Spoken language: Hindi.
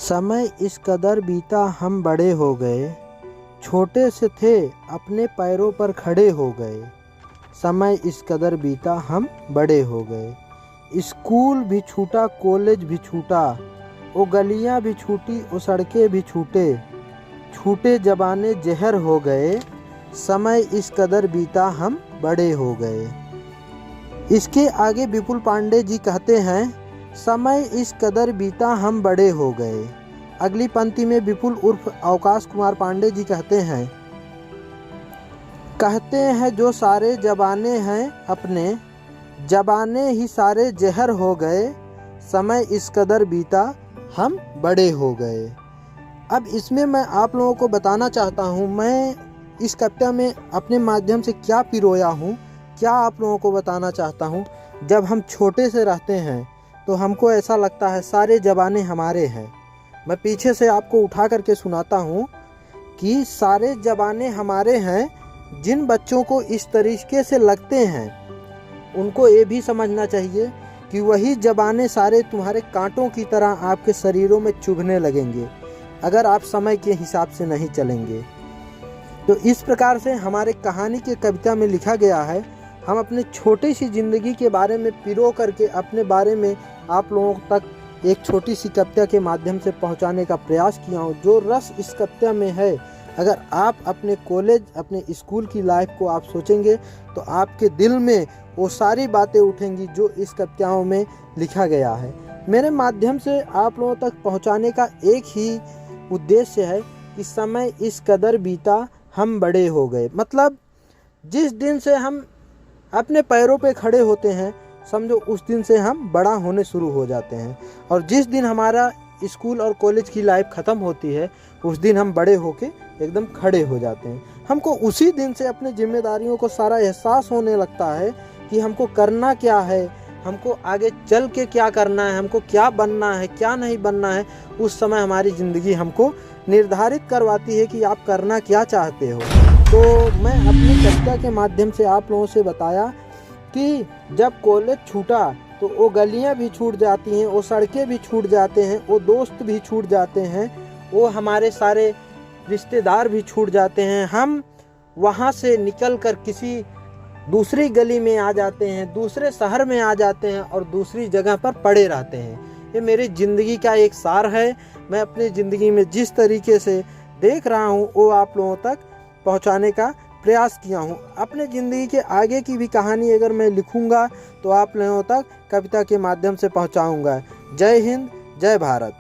समय इस कदर बीता हम बड़े हो गए, छोटे से थे अपने पैरों पर खड़े हो गए। समय इस कदर बीता हम बड़े हो गए। स्कूल भी छूटा, कॉलेज भी छूटा, वो गलियां भी छूटी, वो सड़कें भी छूटे। छूटे जबाने जहर हो गए, समय इस कदर बीता हम बड़े हो गए। इसके आगे विपुल पांडे जी कहते हैं, समय इस कदर बीता हम बड़े हो गए। अगली पंक्ति में विपुल उर्फ अवकाश कुमार पांडे जी कहते हैं जो सारे जबाने हैं अपने, जबाने ही सारे जहर हो गए। समय इस कदर बीता हम बड़े हो गए। अब इसमें मैं आप लोगों को बताना चाहता हूँ, मैं इस कविता में अपने माध्यम से क्या पिरोया हूँ, क्या आप लोगों को बताना चाहता हूँ। जब हम छोटे से रहते हैं तो हमको ऐसा लगता है सारे जबाने हमारे हैं। मैं पीछे से आपको उठा करके सुनाता हूँ कि सारे जबाने हमारे हैं। जिन बच्चों को इस तरीके से लगते हैं उनको ये भी समझना चाहिए कि वही जबाने सारे तुम्हारे कांटों की तरह आपके शरीरों में चुभने लगेंगे अगर आप समय के हिसाब से नहीं चलेंगे। तो इस प्रकार से हमारे कहानी के कविता में लिखा गया है। हम अपने छोटी सी ज़िंदगी के बारे में पिरो करके अपने बारे में आप लोगों तक एक छोटी सी कविता के माध्यम से पहुंचाने का प्रयास किया हूं। जो रस इस कविता में है, अगर आप अपने कॉलेज, अपने स्कूल की लाइफ को आप सोचेंगे तो आपके दिल में वो सारी बातें उठेंगी जो इस कविताओं में लिखा गया है। मेरे माध्यम से आप लोगों तक पहुँचाने का एक ही उद्देश्य है कि समय इस कदर बीता हम बड़े हो गए। मतलब जिस दिन से हम अपने पैरों पे खड़े होते हैं, समझो उस दिन से हम बड़ा होने शुरू हो जाते हैं। और जिस दिन हमारा स्कूल और कॉलेज की लाइफ ख़त्म होती है, उस दिन हम बड़े होके एकदम खड़े हो जाते हैं। हमको उसी दिन से अपने जिम्मेदारियों को सारा एहसास होने लगता है कि हमको करना क्या है, हमको आगे चल के क्या करना है, हमको क्या बनना है, क्या नहीं बनना है। उस समय हमारी ज़िंदगी हमको निर्धारित करवाती है कि आप करना क्या चाहते हो। तो मैं अपनी कविता के माध्यम से आप लोगों से बताया कि जब कॉलेज छूटा तो वो गलियां भी छूट जाती हैं, वो सड़कें भी छूट जाते हैं, वो दोस्त भी छूट जाते हैं, वो हमारे सारे रिश्तेदार भी छूट जाते हैं। हम वहाँ से निकल कर किसी दूसरी गली में आ जाते हैं, दूसरे शहर में आ जाते हैं और दूसरी जगह पर पड़े रहते हैं। ये मेरी ज़िंदगी का एक सार है। मैं अपनी ज़िंदगी में जिस तरीके से देख रहा हूँ वो आप लोगों तक पहुँचाने का प्रयास किया हूँ। अपने ज़िंदगी के आगे की भी कहानी अगर मैं लिखूँगा तो आप लोगों तक कविता के माध्यम से पहुँचाऊँगा। जय हिंद, जय भारत।